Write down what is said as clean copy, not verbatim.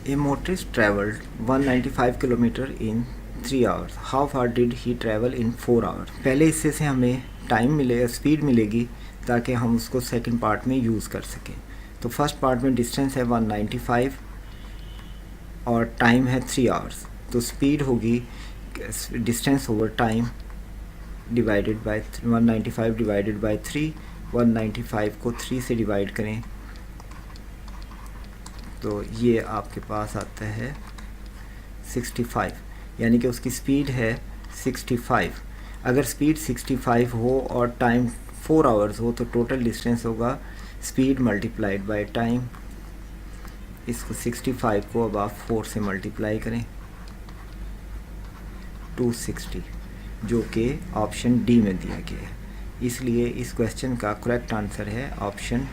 A motorist traveled 195 kilometre in 3 hours. How far did he travel in 4 hours. पहले हिस्से से हमें time मिलेगा, स्पीड मिलेगी, ताकि हम उसको सेकंड पार्ट में यूज़ कर सकें. तो फर्स्ट पार्ट में डिस्टेंस है 195 और टाइम है 3 आवर्स. तो स्पीड होगी distance over time divided by 195 divided by 3. 195 को 3 से डिवाइड करें तो ये आपके पास आता है 65, यानी कि उसकी स्पीड है 65. अगर स्पीड 65 हो और टाइम 4 आवर्स हो तो टोटल डिस्टेंस होगा स्पीड मल्टीप्लाइड बाय टाइम. इसको 65 को अब आप 4 से मल्टीप्लाई करें 260, जो कि ऑप्शन डी में दिया गया है. इसलिए इस क्वेश्चन का करेक्ट आंसर है ऑप्शन